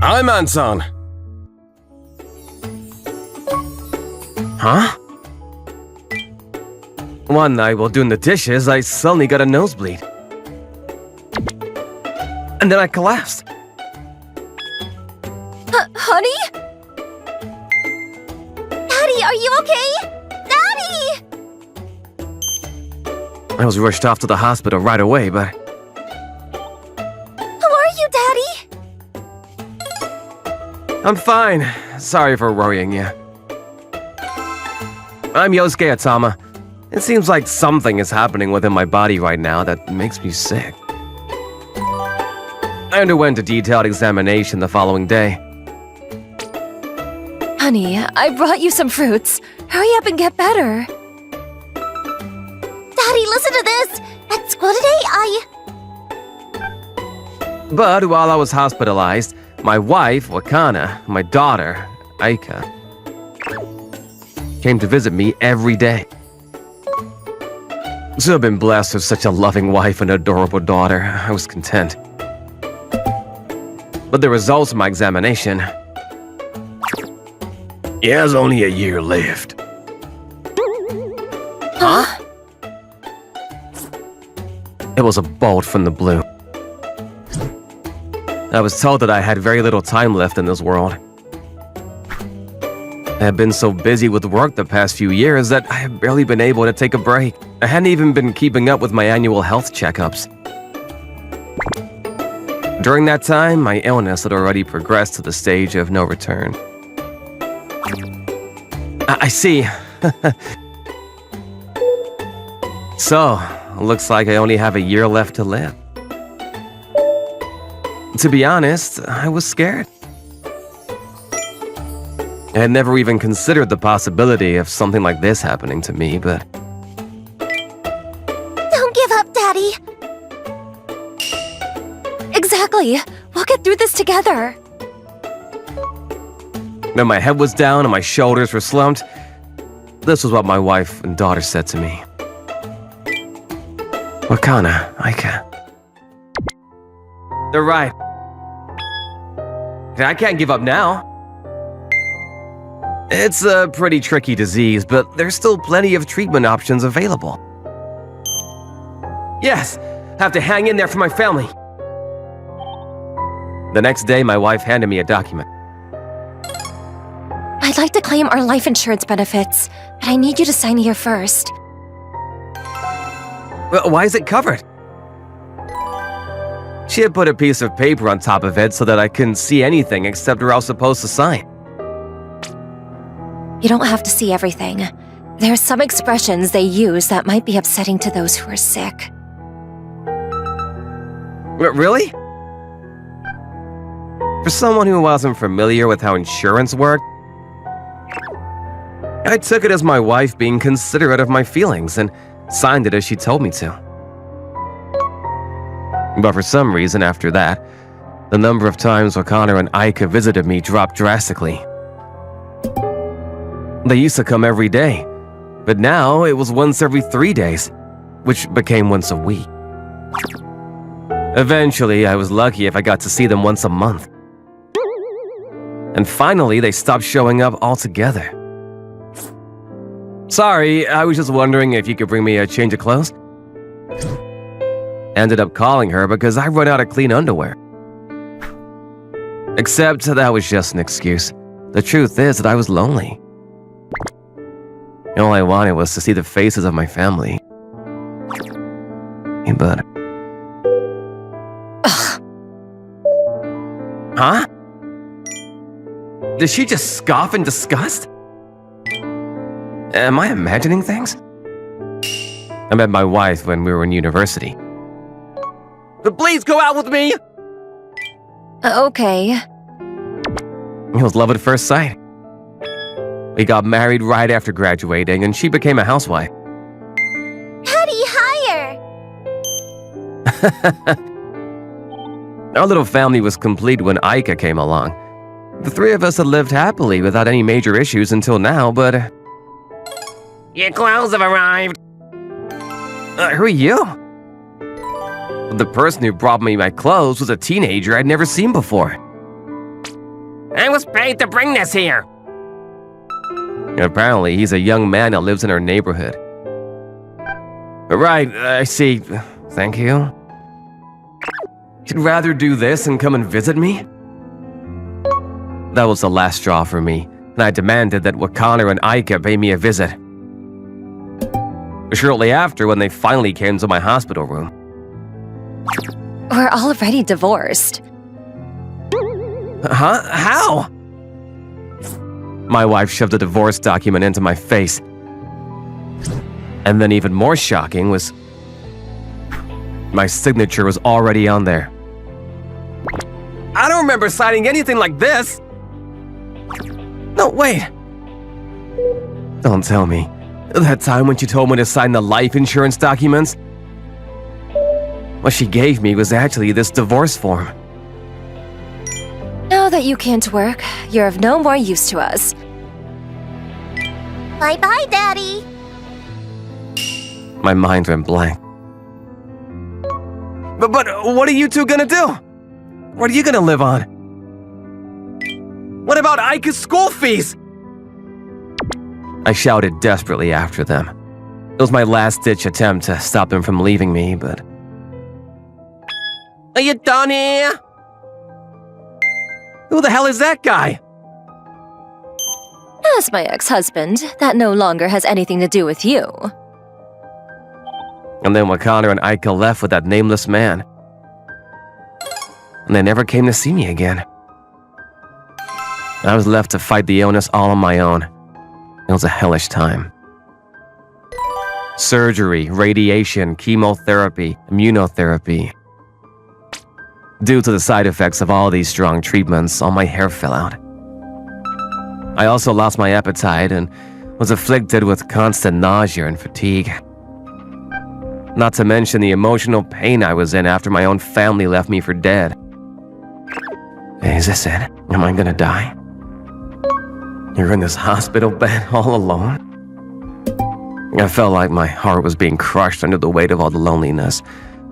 Hi, man-san. Huh? One night while doing the dishes, I suddenly got a nosebleed. And then I collapsed. Honey? Daddy, are you okay? Daddy! I was rushed off to the hospital right away, but... How are you, Daddy? I'm fine. Sorry for worrying you. I'm Yosuke Atama. It seems like something is happening within my body right now that makes me sick. I underwent a detailed examination the following day. Honey, I brought you some fruits. Hurry up and get better. Daddy, listen to this! At school today, But while I was hospitalized, my wife, Wakana, my daughter, Aika, came to visit me every day. To have been blessed with such a loving wife and adorable daughter, I was content. But the results of my examination... He has only a year left. Huh? It was a bolt from the blue. I was told that I had very little time left in this world. I had been so busy with work the past few years that I had barely been able to take a break. I hadn't even been keeping up with my annual health checkups. During that time, my illness had already progressed to the stage of no return. I see. So, looks like I only have a year left to live. To be honest, I was scared. I had never even considered the possibility of something like this happening to me, but... Don't give up, Daddy! Exactly! We'll get through this together! When my head was down and my shoulders were slumped, this was what my wife and daughter said to me. Wakana, Aika. They're right. I can't give up now. It's a pretty tricky disease, but there's still plenty of treatment options available. Yes, have to hang in there for my family. The next day, my wife handed me a document. I'd like to claim our life insurance benefits, but I need you to sign here first. Well, why is it covered? She had put a piece of paper on top of it so that I couldn't see anything except where I was supposed to sign. You don't have to see everything. There are some expressions they use that might be upsetting to those who are sick. Really? For someone who wasn't familiar with how insurance worked, I took it as my wife being considerate of my feelings and signed it as she told me to. But for some reason after that, the number of times Wakana and Aika visited me dropped drastically. They used to come every day, but now it was once every 3 days, which became once a week. Eventually, I was lucky if I got to see them once a month. And finally, they stopped showing up altogether. Sorry, I was just wondering if you could bring me a change of clothes. Ended up calling her because I run out of clean underwear. Except that was just an excuse. The truth is that I was lonely. All I wanted was to see the faces of my family. But... Ugh. Huh? Did she just scoff in disgust? Am I imagining things? I met my wife when we were in university. But please go out with me! Okay. It was love at first sight. We got married right after graduating, and she became a housewife. Daddy, higher! Our little family was complete when Aika came along. The three of us had lived happily without any major issues until now, but... Your clothes have arrived! Who are you? The person who brought me my clothes was a teenager I'd never seen before. I was paid to bring this here. Apparently, he's a young man that lives in our neighborhood. Right, I see. Thank you. You'd rather do this and come and visit me? That was the last straw for me, and I demanded that Wakana and Aika pay me a visit. Shortly after, when they finally came to my hospital room. We're already divorced. Huh? How? My wife shoved a divorce document into my face. And then even more shocking was my signature was already on there. I don't remember signing anything like this. No, wait. Don't tell me. That time when she told me to sign the life insurance documents? What she gave me was actually this divorce form. Now that you can't work, you're of no more use to us. Bye-bye, Daddy. My mind went blank. But what are you two gonna do? What are you gonna live on? What about Aika's school fees? I shouted desperately after them. It was my last-ditch attempt to stop them from leaving me, but... Are you done here? Who the hell is that guy? As my ex-husband, that no longer has anything to do with you. And then Wakana and Aika left with that nameless man. And they never came to see me again. I was left to fight the illness all on my own. It was a hellish time. Surgery, radiation, chemotherapy, immunotherapy. Due to the side effects of all these strong treatments, all my hair fell out. I also lost my appetite and was afflicted with constant nausea and fatigue. Not to mention the emotional pain I was in after my own family left me for dead. Is this it? Am I gonna die? You're in this hospital bed all alone? I felt like my heart was being crushed under the weight of all the loneliness,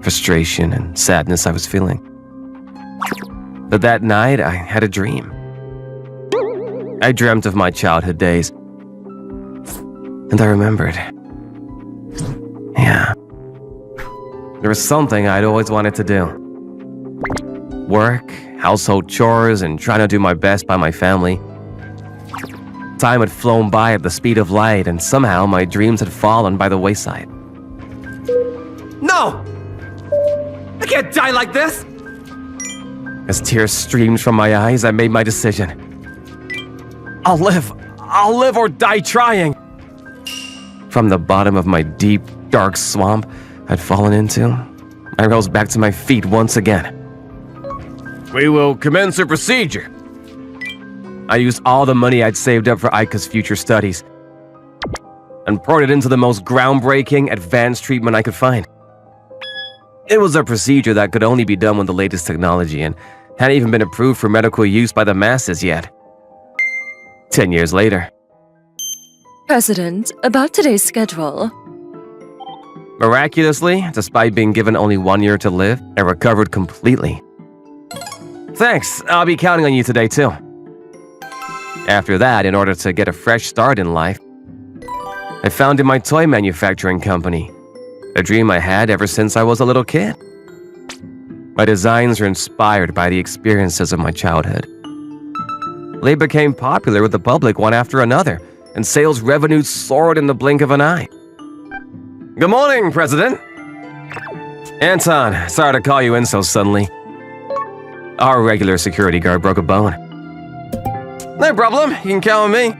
frustration, and sadness I was feeling. But that night, I had a dream. I dreamt of my childhood days. And I remembered. Yeah. There was something I'd always wanted to do. Work, household chores, and trying to do my best by my family. Time had flown by at the speed of light, and somehow my dreams had fallen by the wayside. No! I can't die like this! As tears streamed from my eyes, I made my decision. I'll live or die trying! From the bottom of my deep, dark swamp I'd fallen into, I rose back to my feet once again. We will commence a procedure. I used all the money I'd saved up for Aika's future studies and poured it into the most groundbreaking, advanced treatment I could find. It was a procedure that could only be done with the latest technology and hadn't even been approved for medical use by the masses yet. 10 years later. President, about today's schedule. Miraculously, despite being given only 1 year to live, I recovered completely. Thanks, I'll be counting on you today too. After that, in order to get a fresh start in life, I founded my toy manufacturing company, a dream I had ever since I was a little kid. My designs are inspired by the experiences of my childhood. They became popular with the public one after another, and sales revenues soared in the blink of an eye. Good morning, President. Anton, sorry to call you in so suddenly. Our regular security guard broke a bone. No problem, you can count on me.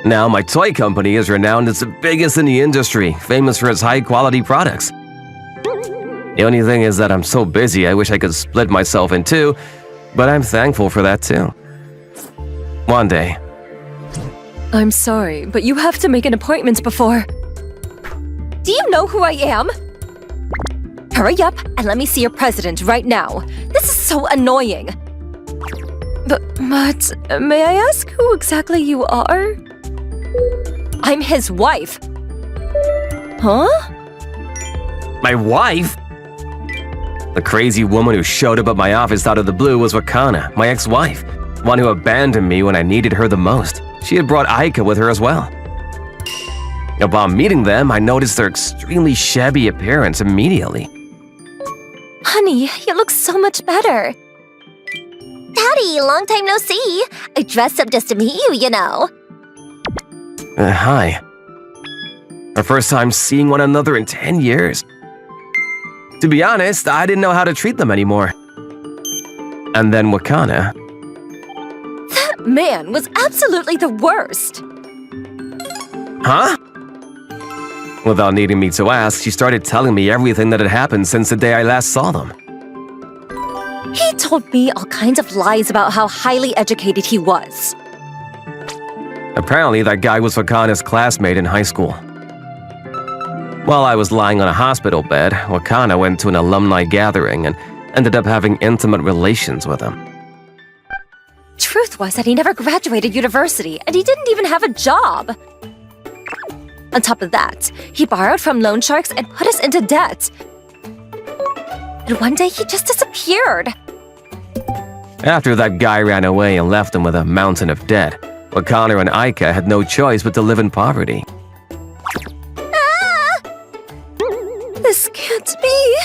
Now my toy company is renowned as the biggest in the industry, famous for its high-quality products. The only thing is that I'm so busy I wish I could split myself in two, but I'm thankful for that too. One day. I'm sorry, but you have to make an appointment before. Do you know who I am? Hurry up and let me see your president right now. This is so annoying. But may I ask who exactly you are? I'm his wife. Huh? My wife? The crazy woman who showed up at my office out of the blue was Wakana, my ex-wife. one who abandoned me when I needed her the most. She had brought Aika with her as well. Upon meeting them, I noticed their extremely shabby appearance immediately. Honey, you look so much better. Daddy, long time no see. I dressed up just to meet you, you know. Hi. Our first time seeing one another in 10 years. To be honest, I didn't know how to treat them anymore. And then Wakana. That man was absolutely the worst. Huh? Without needing me to ask, she started telling me everything that had happened since the day I last saw them. He told me all kinds of lies about how highly educated he was. Apparently, that guy was Wakana's classmate in high school. While I was lying on a hospital bed, Wakana went to an alumni gathering and ended up having intimate relations with him. Truth was that he never graduated university, and he didn't even have a job. On top of that, he borrowed from loan sharks and put us into debt. And one day, he just disappeared. After that guy ran away and left him with a mountain of debt, Wakana and Aika had no choice but to live in poverty. This can't be.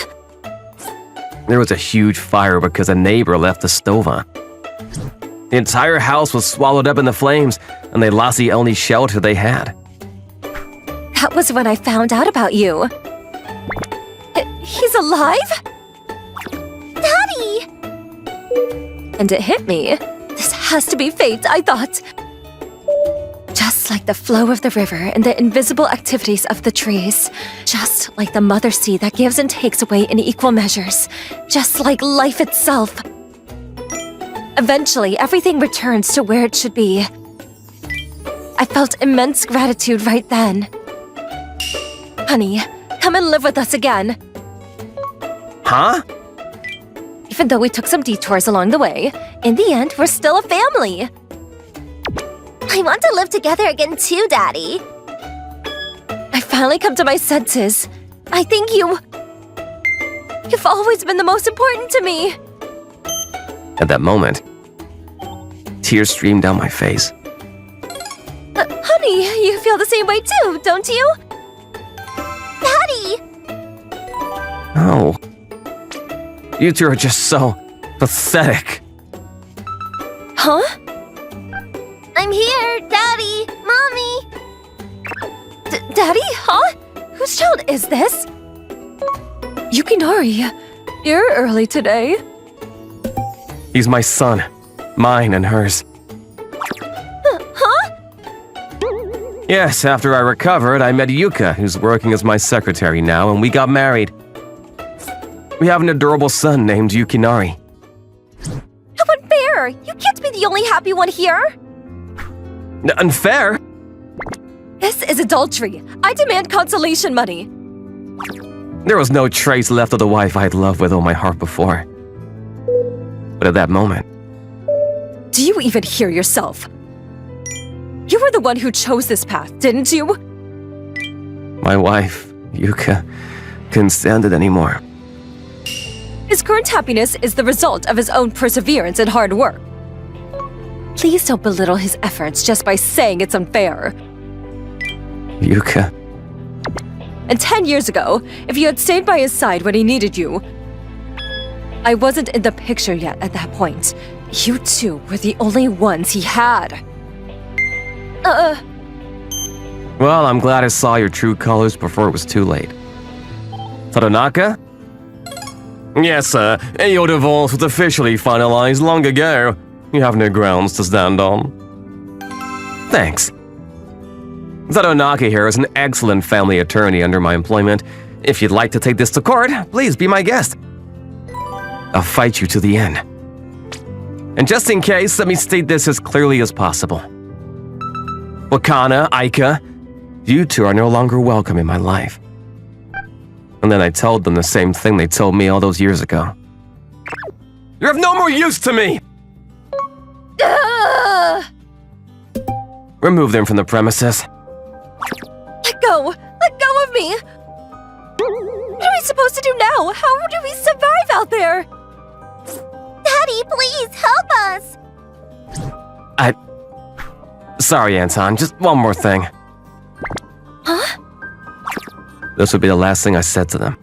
There was a huge fire because a neighbor left the stove on. The entire house was swallowed up in the flames, and they lost the only shelter they had. That was when I found out about you. He's alive? Daddy! And it hit me. This has to be fate, I thought. Just like the flow of the river and the invisible activities of the trees. Just like the mother sea that gives and takes away in equal measures. Just like life itself. Eventually, everything returns to where it should be. I felt immense gratitude right then. Honey, come and live with us again. Huh? Even though we took some detours along the way, in the end, we're still a family. I want to live together again too, Daddy. I finally come to my senses. I think you've always been the most important to me. At that moment, tears streamed down my face. Honey, you feel the same way too, don't you? Daddy! Oh. You two are just so pathetic. Huh? I'm here, Daddy! Mommy! Daddy? Huh? Whose child is this? Yukinari, you're early today. He's my son. Mine and hers. Huh? Yes, after I recovered, I met Yuka, who's working as my secretary now, and we got married. We have an adorable son named Yukinari. How unfair! You can't be the only happy one here! Unfair? This is adultery. I demand consolation money. There was no trace left of the wife I had loved with all my heart before. But at that moment... Do you even hear yourself? You were the one who chose this path, didn't you? My wife, Yuka, couldn't stand it anymore. His current happiness is the result of his own perseverance and hard work. Please don't belittle his efforts just by saying it's unfair. Yuka... And 10 years ago, if you had stayed by his side when he needed you... I wasn't in the picture yet at that point. You two were the only ones he had. Well, I'm glad I saw your true colors before it was too late. Taranaka? Yes, your divorce was officially finalized long ago. You have no grounds to stand on. Thanks. Taranaka here is an excellent family attorney under my employment. If you'd like to take this to court, please be my guest. I'll fight you to the end. And just in case, let me state this as clearly as possible. Wakana, Aika, you two are no longer welcome in my life. And then I told them the same thing they told me all those years ago. You're of no more use to me! Remove them from the premises. Let go! Let go of me! What are we supposed to do now? How do we survive out there? Daddy, please help us! Sorry, Anton, just one more thing. Huh? This would be the last thing I said to them.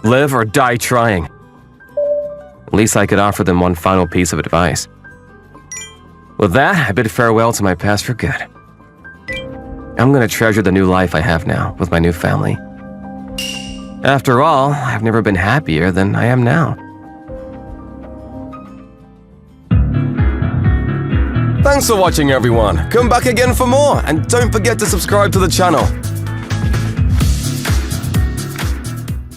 Live or die trying. At least I could offer them one final piece of advice. With that, I bid farewell to my past for good. I'm gonna treasure the new life I have now with my new family. After all, I've never been happier than I am now. Thanks for watching, everyone. Come back again for more, and don't forget to subscribe to the channel.